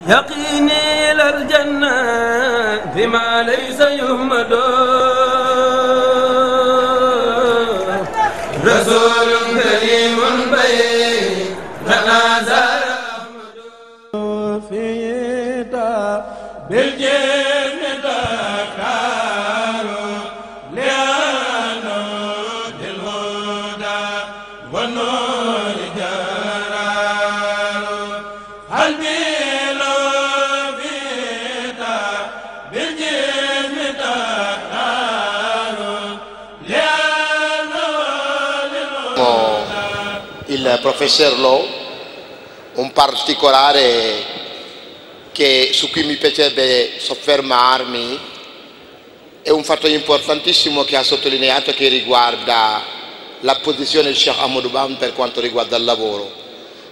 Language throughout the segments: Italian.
يقيني إلى الجنة بما ليس يهمد رسول كريم بين تنازل في بالجن تكار لأنه للهدى والنور جرار قلبي il professor Lo, un particolare su cui mi piacerebbe soffermarmi è un fatto importantissimo che ha sottolineato, che riguarda la posizione di Sheikh Ahmadou Bamba per quanto riguarda il lavoro.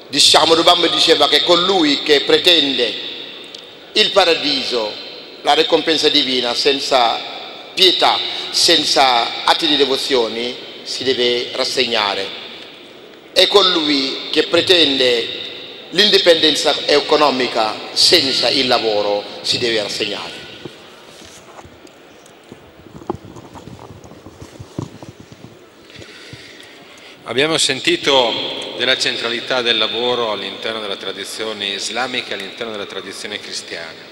Sheikh Ahmadou Bamba diceva che colui che pretende il paradiso, la ricompensa divina, senza pietà, senza atti di devozione, si deve rassegnare. E colui che pretende l'indipendenza economica senza il lavoro si deve rassegnare. Abbiamo sentito della centralità del lavoro all'interno della tradizione islamica, all'interno della tradizione cristiana,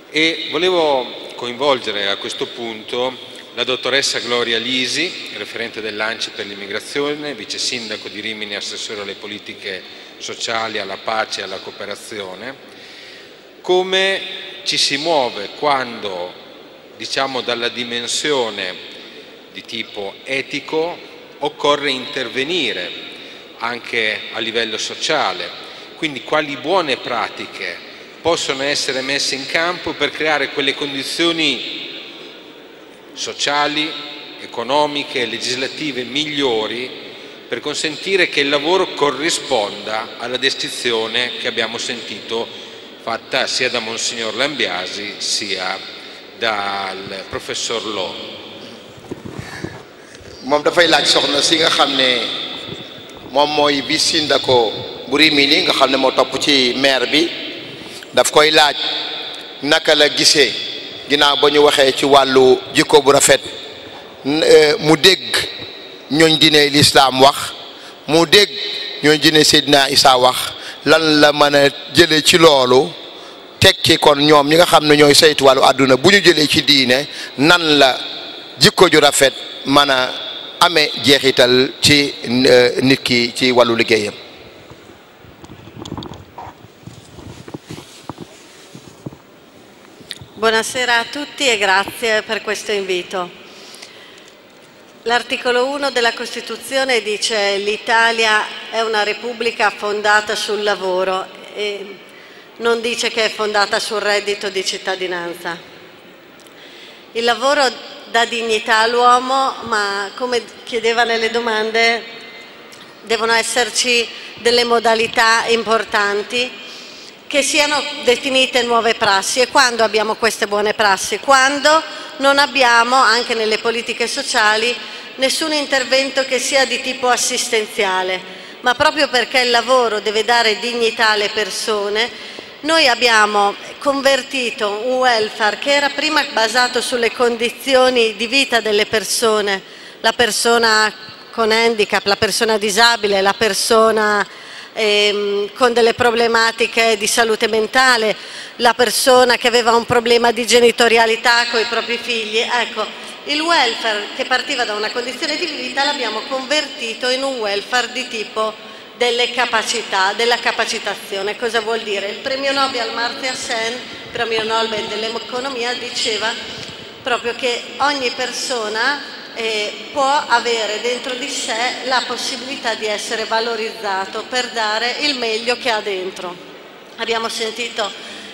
e volevo coinvolgere a questo punto la dottoressa Gloria Lisi, referente dell'ANCI per l'immigrazione, vice sindaco di Rimini, assessore alle politiche sociali, alla pace e alla cooperazione. Come ci si muove quando, diciamo, dalla dimensione di tipo etico occorre intervenire anche a livello sociale, quindi quali buone pratiche possono essere messe in campo per creare quelle condizioni sociali, economiche e legislative migliori per consentire che il lavoro corrisponda alla descrizione che abbiamo sentito fatta sia da Monsignor Lambiasi sia dal professor Lo. moom dafay laaj soxna si nga xam ne moom mooy vice sindaco bu Rimini nga xam ne moo topp ci maire bi, daf koy laaj naka la gisee ginnaaw ba ñu waxee ci wàllu jikko bu rafet mu dégg ñooñ diine lislaam wax, mu dégg ñooñ diine Seydina Isa wax, lan la mën a jëlee ci loolu tekki kon ñoom ñi nga xam ne ñooy saytu wàllu àdduna bu ñu jëlee ci diine nan la jikko ju rafet mën a amee jeexital ci nit ki ci wàllu liggéeyam. Buonasera a tutti e grazie per questo invito. L'articolo 1 della Costituzione dice: l'Italia è una repubblica fondata sul lavoro, e non dice che è fondata sul reddito di cittadinanza. Il lavoro dà dignità all'uomo, ma come chiedeva nelle domande devono esserci delle modalità importanti, che siano definite nuove prassi. E quando abbiamo queste buone prassi? Quando non abbiamo, anche nelle politiche sociali, nessun intervento che sia di tipo assistenziale, ma proprio perché il lavoro deve dare dignità alle persone, noi abbiamo convertito un welfare che era prima basato sulle condizioni di vita delle persone, la persona con handicap, la persona disabile, la persona con delle problematiche di salute mentale, la persona che aveva un problema di genitorialità con i propri figli. Ecco, il welfare che partiva da una condizione di vita l'abbiamo convertito in un welfare di tipo delle capacità, della capacitazione. Cosa vuol dire? Il premio Nobel Amartya Sen, premio Nobel dell'economia, diceva proprio che ogni persona può avere dentro di sé la possibilità di essere valorizzato per dare il meglio che ha dentro. Abbiamo sentito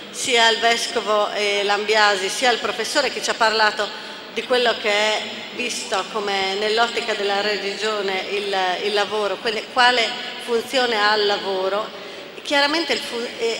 sia il vescovo Lambiasi sia il professore che ci ha parlato di quello che è visto come nell'ottica della religione il lavoro, quale funzione ha il lavoro. Chiaramente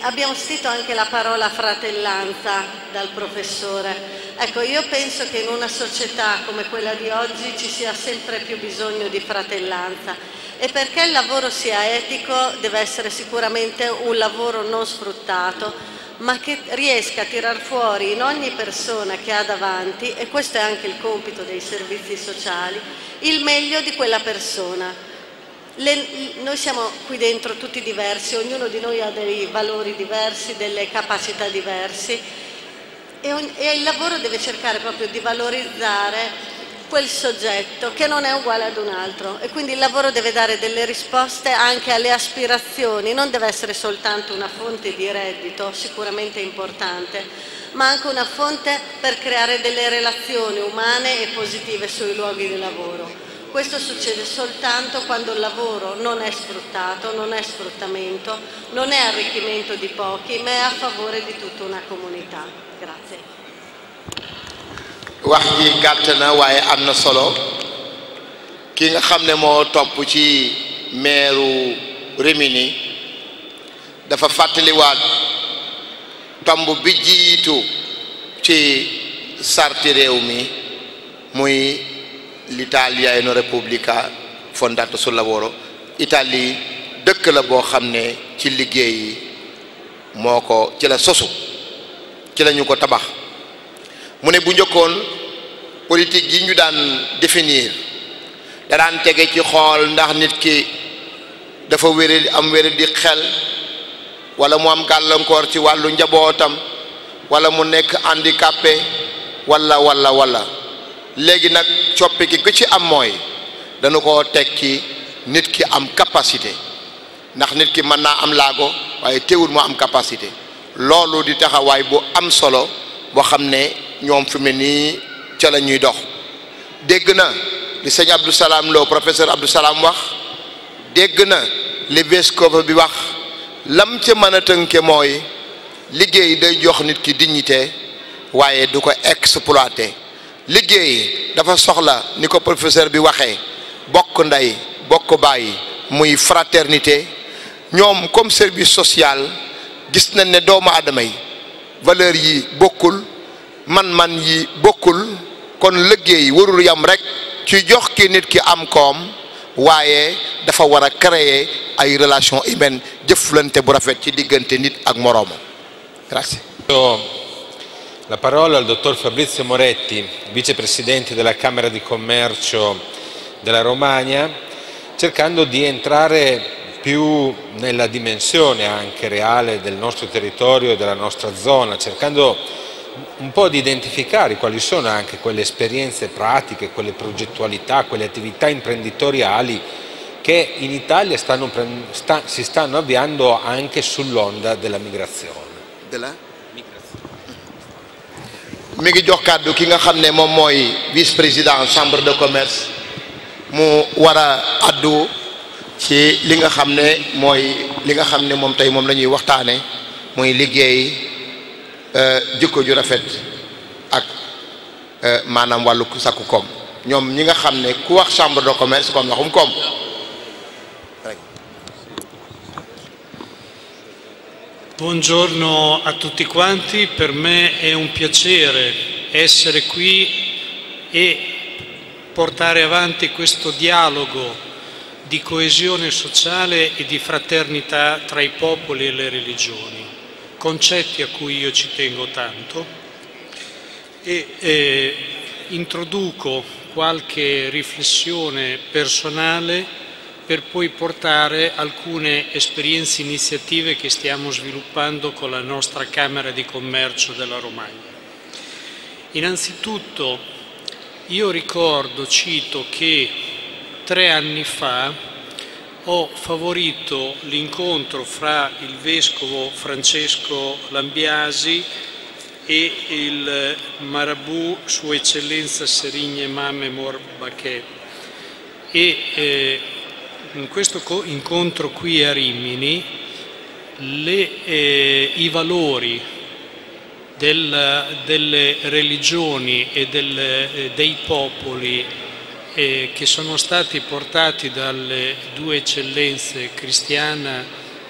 abbiamo sentito anche la parola fratellanza dal professore. Ecco, io penso che in una società come quella di oggi ci sia sempre più bisogno di fratellanza, E perché il lavoro sia etico deve essere sicuramente un lavoro non sfruttato, ma che riesca a tirar fuori in ogni persona che ha davanti, e questo è anche il compito dei servizi sociali, il meglio di quella persona. Noi siamo qui dentro tutti diversi, ognuno di noi ha dei valori diversi, delle capacità diverse, e il lavoro deve cercare proprio di valorizzare quel soggetto che non è uguale ad un altro, e quindi il lavoro deve dare delle risposte anche alle aspirazioni, non deve essere soltanto una fonte di reddito, sicuramente importante, ma anche una fonte per creare delle relazioni umane e positive sui luoghi di lavoro. Questo succede soltanto quando il lavoro non è sfruttato, non è sfruttamento, non è arricchimento di pochi, ma è a favore di tutta una comunità. Grazie. wax ji gàtt na waaye am na solo ki nga xam ne moo topp ci meeru Rimini dafa fàttaliwaat tomb bi jiitu ci sarti réew mi muy l'Italia è una repubblica fondata sul lavoro. Italie dëkk la boo xam ne ci liggéey moo ko ci la sosu ci la ñu ko tabax. mu ne bu njëkkoon politique yi ñu daan définir da daan tege ci xool ndax nit ki dafa am wéré di xel wala mu am gàllankoor ci wàllu njabootam wala mu nekk handicapé wala léegi nag coppi ki ku ci am mooy dañu ko teg ci nit ki am capacité ndax nit ki mën naa am laago waaye teewul mu am capacité loolu di taxawaay bu am solo boo xam ne ñoom fi mu ne nii ca la ñuy dox. dégg na li sëñ Abdou Salam Lo professeur Abdou Salam wax, dégg na li vescope bi wax, lam ca mën a tënke mooy liggéey day jox nit ki dignité waaye du ko exploité. liggéey dafa soxla ni ko professeur bi waxee bokk ndey bokk baay muy fraternité. ñoom comme service social gis nañ ne doomu aadama yi valeur yi bokkul, man yi bokkul, kon liggéey warul yam rek ci jox ki nit ki am koom waaye dafa war a créer ay relations humaines jëflante bu rafet ci diggante nit ak moroomam. Grazie. La parola al dottor Fabrizio Moretti, vicepresidente della Camera di Commercio della Romagna, cercando di entrare più nella dimensione anche reale del nostro territorio e della nostra zona, cercando un po' di identificare quali sono anche quelle esperienze pratiche, quelle progettualità, quelle attività imprenditoriali che in Italia si stanno avviando anche sull'onda della migrazione. mi ngi jox kàddu ki nga xam ne moom mooy vice-président chambre de commerce mu war a addu ci li nga xam ne mooy li nga xam ne moom tey moom la ñuy waxtaane muy liggéey jikko ju rafet ak maanaam wàllu sakku koom ñoom ñi nga xam ne ku wax chambre de commerce comme waxum koom. Buongiorno a tutti quanti, per me è un piacere essere qui e portare avanti questo dialogo di coesione sociale e di fraternità tra i popoli e le religioni, concetti a cui io ci tengo tanto, e introduco qualche riflessione personale per poi portare alcune esperienze iniziative che stiamo sviluppando con la nostra Camera di Commercio della Romagna. Innanzitutto io cito che 3 anni fa ho favorito l'incontro fra il Vescovo Francesco Lambiasi e il Marabù Sua Eccellenza Serigne Mame Morbakeh, e in questo incontro qui a Rimini i valori delle religioni e dei popoli che sono stati portati dalle 2 eccellenze cristiana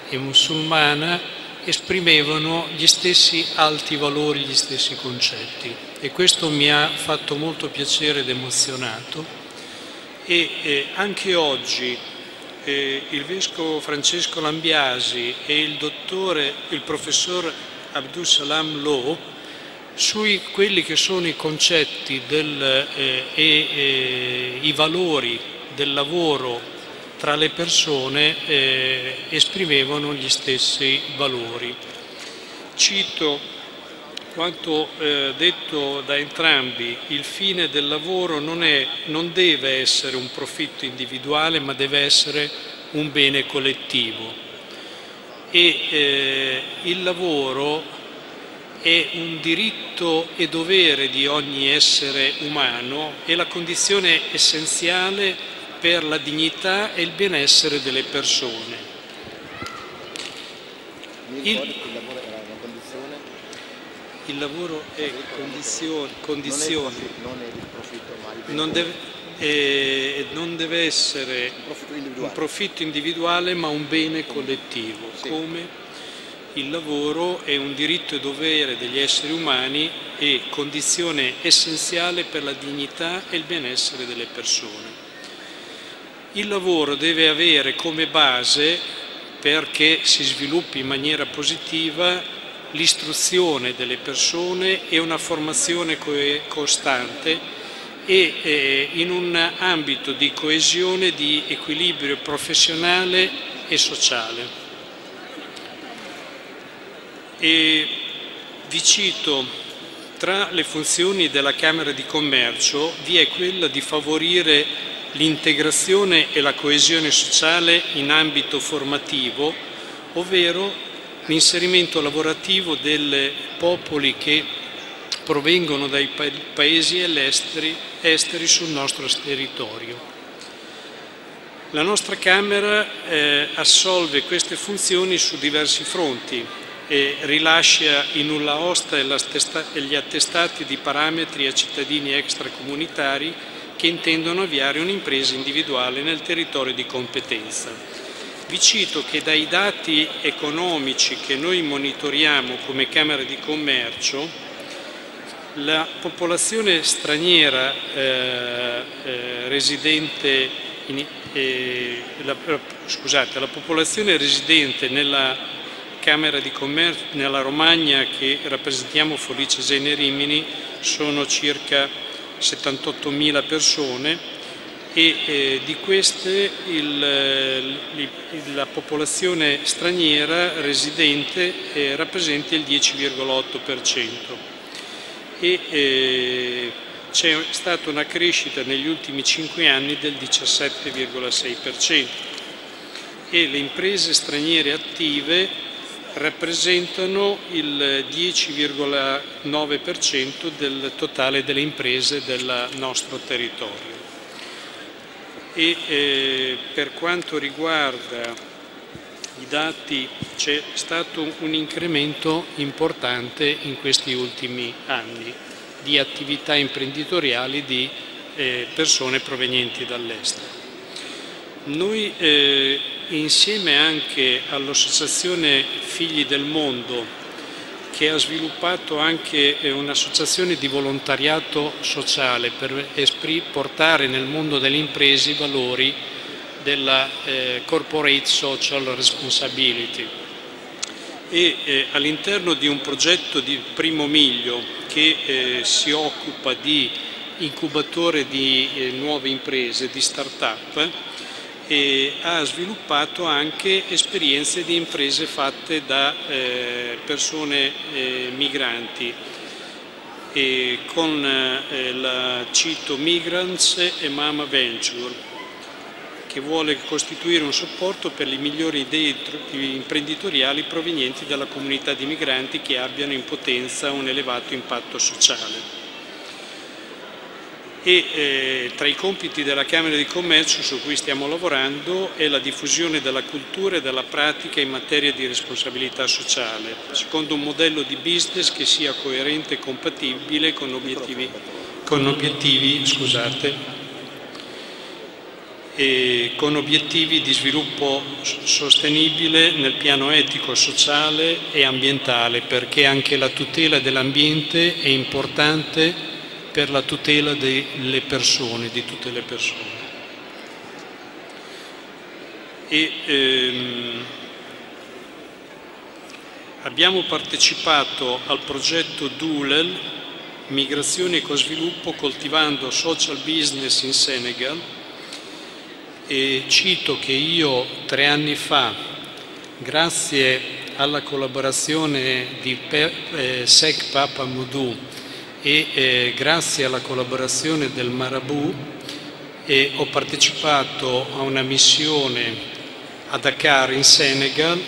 e musulmana esprimevano gli stessi alti valori, gli stessi concetti, e questo mi ha fatto molto piacere ed emozionato. E anche oggi il vescovo Francesco Lambiasi e il professor Abdul Salam Loh sui quelli che sono i concetti i valori del lavoro tra le persone esprimevano gli stessi valori. Cito quanto detto da entrambi: il fine del lavoro non deve essere un profitto individuale, ma deve essere un bene collettivo. E il lavoro è un diritto e dovere di ogni essere umano, è la condizione essenziale per la dignità e il benessere delle persone. Il lavoro è condizione, non deve essere un profitto individuale, ma un bene collettivo, come il lavoro è un diritto e dovere degli esseri umani e condizione essenziale per la dignità e il benessere delle persone. Il lavoro deve avere come base, perché si sviluppi in maniera positiva, l'istruzione delle persone e una formazione costante e in un ambito di coesione e di equilibrio professionale e sociale. E vi cito, tra le funzioni della Camera di Commercio vi è quella di favorire l'integrazione e la coesione sociale in ambito formativo, ovvero l'inserimento lavorativo dei popoli che provengono dai paesi esteri sul nostro territorio. La nostra Camera assolve queste funzioni su diversi fronti e rilascia in nulla osta gli attestati di parametri a cittadini extracomunitari che intendono avviare un'impresa individuale nel territorio di competenza. Vi cito che dai dati economici che noi monitoriamo come Camera di Commercio, la popolazione straniera la popolazione residente nella Camera di Commercio, nella Romagna che rappresentiamo Forlì-Cesena e Rimini, sono circa 78.000 persone. E di queste la popolazione straniera residente rappresenta il 10,8% e c'è stata una crescita negli ultimi 5 anni del 17,6% e le imprese straniere attive rappresentano il 10,9% del totale delle imprese del nostro territorio. E per quanto riguarda i dati c'è stato un incremento importante in questi ultimi anni di attività imprenditoriali di persone provenienti dall'estero. Noi insieme anche all'Associazione Figli del Mondo, che ha sviluppato anche un'associazione di volontariato sociale per portare nel mondo delle imprese i valori della corporate social responsibility e all'interno di un progetto di primo miglio che si occupa di incubatore di nuove imprese, di start-up, e ha sviluppato anche esperienze di imprese fatte da persone migranti con la Cito Migrants e Mama Venture, che vuole costituire un supporto per le migliori idee imprenditoriali provenienti dalla comunità di migranti che abbiano in potenza un elevato impatto sociale. E tra i compiti della Camera di Commercio su cui stiamo lavorando è la diffusione della cultura e della pratica in materia di responsabilità sociale, secondo un modello di business che sia coerente e compatibile con obiettivi di sviluppo sostenibile nel piano etico, sociale e ambientale, perché anche la tutela dell'ambiente è importante per la tutela delle persone, di tutte le persone. Abbiamo partecipato al progetto DULEL, Migrazione e Co-sviluppo coltivando social business in Senegal, e cito che io 3 anni fa, grazie alla collaborazione di Sek Papa Modou e grazie alla collaborazione del Marabout, ho partecipato a una missione a Dakar in Senegal,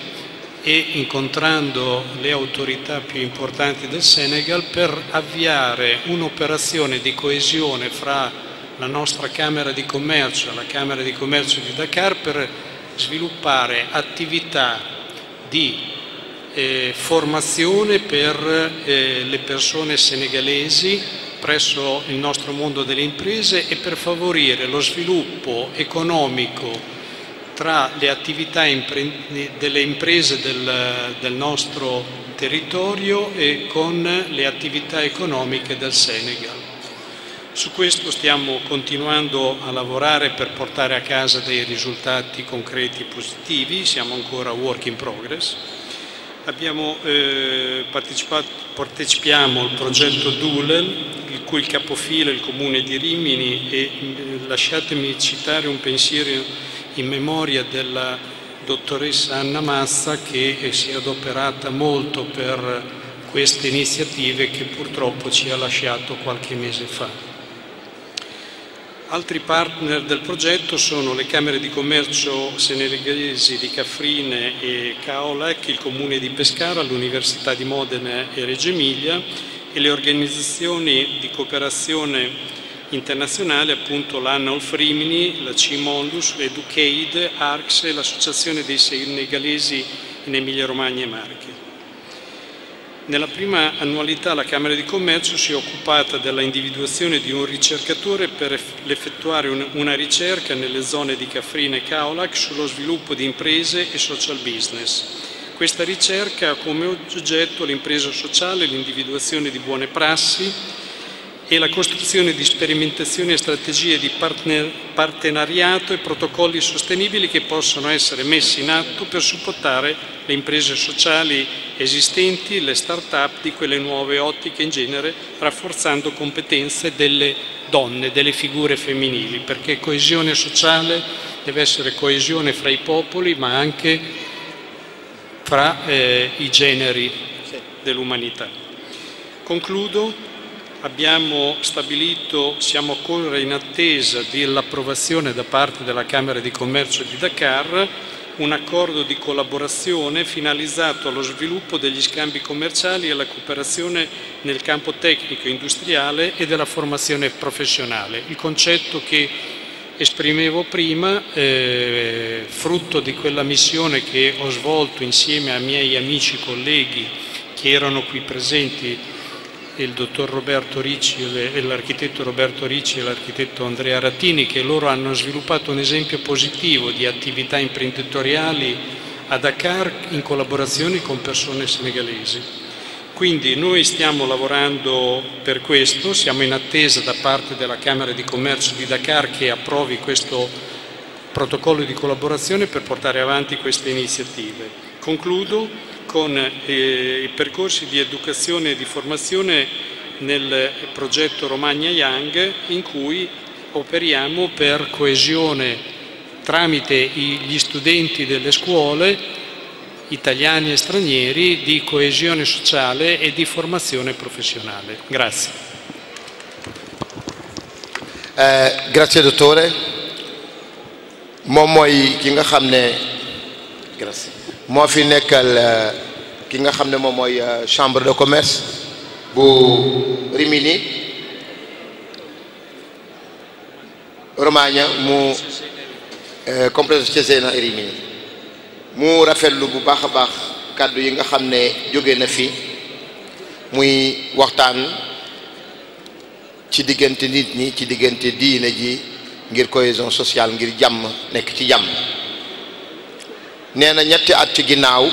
e incontrando le autorità più importanti del Senegal per avviare un'operazione di coesione fra la nostra Camera di Commercio e la Camera di Commercio di Dakar per sviluppare attività di formazione per le persone senegalesi presso il nostro mondo delle imprese e per favorire lo sviluppo economico tra le attività delle imprese del nostro territorio e con le attività economiche del Senegal. Su questo stiamo continuando a lavorare per portare a casa dei risultati concreti e positivi, siamo ancora work in progress. Partecipiamo al progetto DULEL, il cui capofila è il Comune di Rimini, e lasciatemi citare un pensiero in memoria della dottoressa Anna Massa, che si è adoperata molto per queste iniziative, che purtroppo ci ha lasciato qualche mese fa. Altri partner del progetto sono le Camere di Commercio senegalesi di Cafrine e Kaolack, il Comune di Pescara, l'Università di Modena e Reggio Emilia, e le organizzazioni di cooperazione internazionale, appunto l'ANOLF Rimini, la CIMONDUS, Educaid, ARCS e l'Associazione dei Senegalesi in Emilia Romagna e Marche. Nella prima annualità la Camera di Commercio si è occupata della individuazione di un ricercatore per effettuare una ricerca nelle zone di Cafrine e Kaolack sullo sviluppo di imprese e social business. Questa ricerca ha come oggetto l'impresa sociale, l'individuazione di buone prassi e la costruzione di sperimentazioni e strategie di partenariato e protocolli sostenibili che possono essere messi in atto per supportare le imprese sociali esistenti, le start-up di quelle nuove ottiche in genere, rafforzando competenze delle donne, delle figure femminili, perché coesione sociale deve essere coesione fra i popoli, ma anche fra i generi dell'umanità. Concludo. Abbiamo stabilito, siamo ancora in attesa dell'approvazione da parte della Camera di Commercio di Dakar, un accordo di collaborazione finalizzato allo sviluppo degli scambi commerciali e alla cooperazione nel campo tecnico industriale e della formazione professionale. Il concetto che esprimevo prima, frutto di quella missione che ho svolto insieme ai miei amici colleghi che erano qui presenti, il dottor Roberto Ricci, l'architetto Roberto Ricci e l'architetto Andrea Rattini, che loro hanno sviluppato un esempio positivo di attività imprenditoriali a Dakar in collaborazione con persone senegalesi. Quindi noi stiamo lavorando per questo, siamo in attesa da parte della Camera di Commercio di Dakar che approvi questo protocollo di collaborazione per portare avanti queste iniziative. Concludo con i percorsi di educazione e di formazione nel progetto Romagna Young, in cui operiamo per coesione tramite gli studenti delle scuole, italiani e stranieri, di coesione sociale e di formazione professionale. Grazie. Grazie dottore. Moom mooy ki nga xam ne moo fi nekkal ki nga xam ne moom mooy chambre de commerce bu Rimini Romagna mu complexe Cesena Rimini mu rafetlu bu baax a baax kàddu yi nga xam ne jóge na fi muy waxtaan ci diggante nit ñi, ci diggante diine ji, ngir cohésion sociale, ngir jàmm nekk ci jàmm. nee na ñetti at ci ginnaaw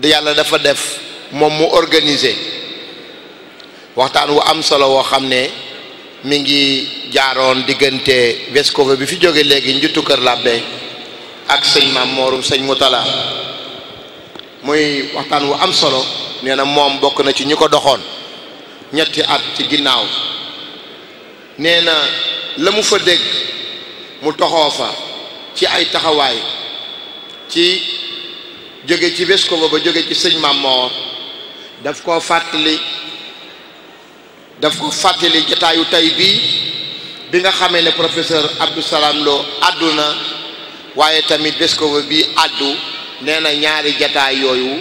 yàlla dafa def moom mu organiser waxtaan wu am solo woo xam ne mi ngi jaaroon diggante vescovo bi fi jóge léegi njuttu kër labbe ak sëñ Maam Moorum sëñ Mutala muy waxtaan wu am solo. nee na moom bokk na ci ñi ko doxoon ñetti at ci ginnaaw nee na la mu fa dégg mu toxoo fa ci ay taxawaay ci jóge ci vescovo ba jóge ci sëñ Maam Moor daf ko fàttali jataayu tey bii bi nga xamee ne professeur Abdou Salam Lo àdduna waaye tamit vescovo bi àddu nee na ñaari jataay yooyu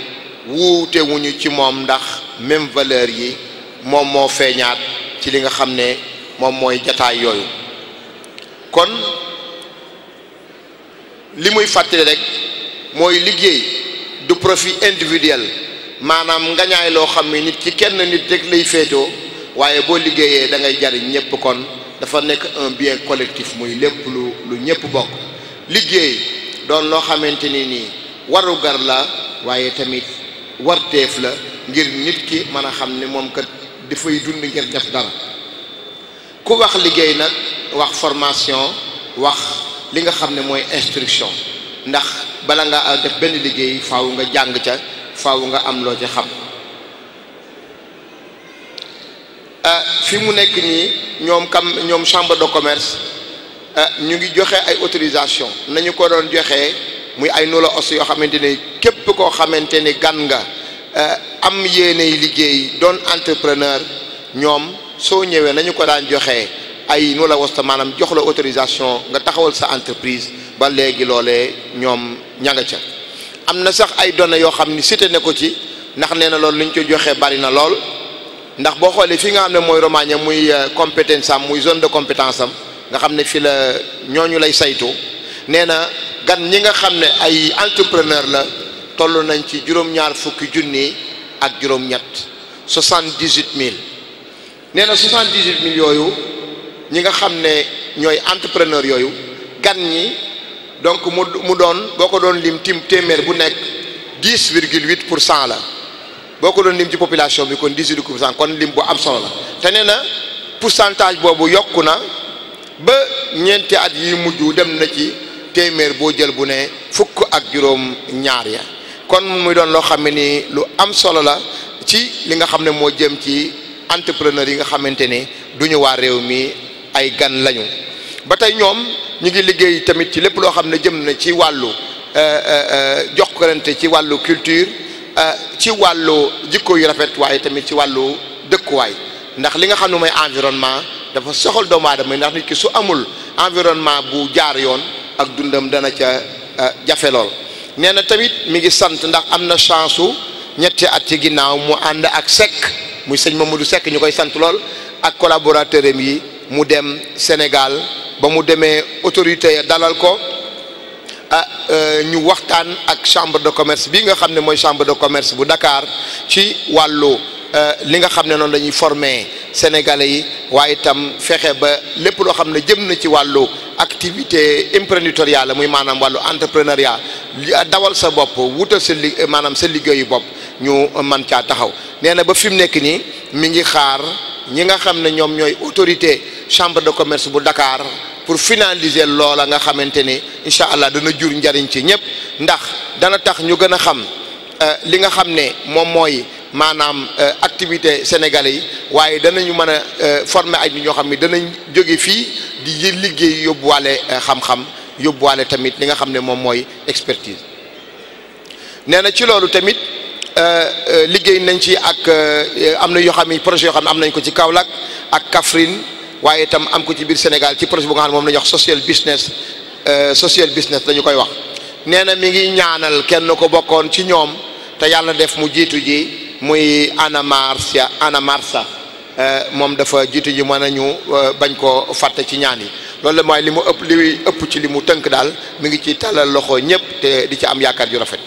wuute wuñu ci moom ndax même valeur yi moom moo feeñaat ci li nga xam ne moom mooy jataay yooyu kon li muy fàttali rek mooy liggéey du profit individuel maanaam ngañaay loo xam ne nit ci kenn nit rek lay féetoo waaye boo liggéeyee da ngay jariñ ñëpp kon dafa nekk un bien collectif muy lépp lu ñëpp bokk liggéey doon loo xamante ni nii warugar la waaye tamit warteef la ngir nit ki mën a xam ne moom kat dafay dund ngir def dara ku wax liggéey nag wax formation wax li nga xam ne mooy instruction ndax bala nga def benn liggéey faaw nga jàng ca faaw nga am loo ca xam fi mu nekk nii ñoom chambre de commerce ñu ngi joxe ay autorisation nañu ko doon joxe muy ay nula os yoo xamante ne képp koo xamante ne gan nga am yéeney liggéey doon entrepreneur ñoom soo ñëwee nañu ko daan joxe ay nula wasta maanaam jox la autorisation nga taxawal sa entreprise ba léegi loolee ñoom ña nga ca am na sax ay données yoo xam ni cité ne ko ci ndax nee na loolu li ñu ko joxe bari na lool ndax boo xoolee fi nga xam ne mooy Romagne muy compétence am muy zone de compétence am nga xam ne fi la ñooñu lay saytu nee na gan ñi nga xam ne ay entrepreneur la toll nañ ci juróom-ñaar fukki junni ak juróom-ñett 78 000 nee na 78 000 yooyu ñi nga xam ne ñooy entrepreneur yooyu gan ñi donc mu doon boo ko doon lim téeméer bu nekk 10,8% la boo ko doon lim ci population bi kon 18% kon lim bu am solo la te nee na pourcentage boobu yokku na ba ñeenti at yi mujj dem na ci téeméer boo jël bu ne fukk ak juróom ñaar ya kon muy doon loo xam ne ni lu am solo la ci li nga xam ne moo jëm ci entrepreneur yi nga xamante ni duñu waa réew mi ay gan lañu ba tey ñoom ñu ngi liggéey tamit ci lépp loo xam ne jëm na ci wàllu jokkalante ci wàllu culture ci wàllu jikko yu rafet waaye tamit ci wàllu dëkkuwaay ndax li nga xam ne mooy environnement dafa soxal doomu aadama ndax nit ki su amul environnement bu jaar yoon ak dundam dana ca jafe lool nee na tamit mi ngi sant ndax am na chance su ñetti at ci ginnaaw mu ànd ak Seck muy sëñ Mamadou Seck ñu koy sant lool ak collaborateur am yi mu dem Sénégal ba mu demee autorité dalal ko ñu waxtaan ak chambre de commerce bi nga xam ne mooy chambre de commerce bu Dakar ci wàllu li nga xam ne noonu dañuy former sénégalais yi waaye itam fexe ba lépp loo xam ne jëm na ci wàllu activité imprenneuriale muy maanaam wàllu entrepreneuriat dawal sa bopp wutal sa maanaam sa liggéeyu bopp ñu man caa taxaw nee na ba fi mu nekk nii mi ngi xaar ñi nga xam ne ñoom ñooy autorité chambre de commerce bu Dakar pour finaliser loola nga xamante ni incha allah dana jur njariñ ci ñëpp ndax dana tax ñu gën a xam li nga xam ne moom mooy maanaam activité sénégalais yi waaye danañu mën a former ay nit ñoo xam ne danañ jóge fii di liggéey yóbbuwaale xam-xam yóbbuwaale tamit li nga xam ne moom mooy expertise nee na ci loolu tamit liggéey nañ ci ak am na yoo xam ne projet yoo xam ne am nañ ko ci Kaolack ak Kaffrine waaye itam am ko ci biir Sénégal ci projet bu nga xam ne moom la ñuy wax social business dañu koy wax nee na mi ngi ñaanal kenn ko bokkoon ci ñoom te yàlla def mu jiitu ji muy Ana Marsa moom dafa jiitu ji mën nañu bañ koo fàtte ci ñaan yi loolu mooy li ëpp ci li mu tënk daal mi ngi ci tàllal loxo ñëpp te di ci am yaakaar ju rafet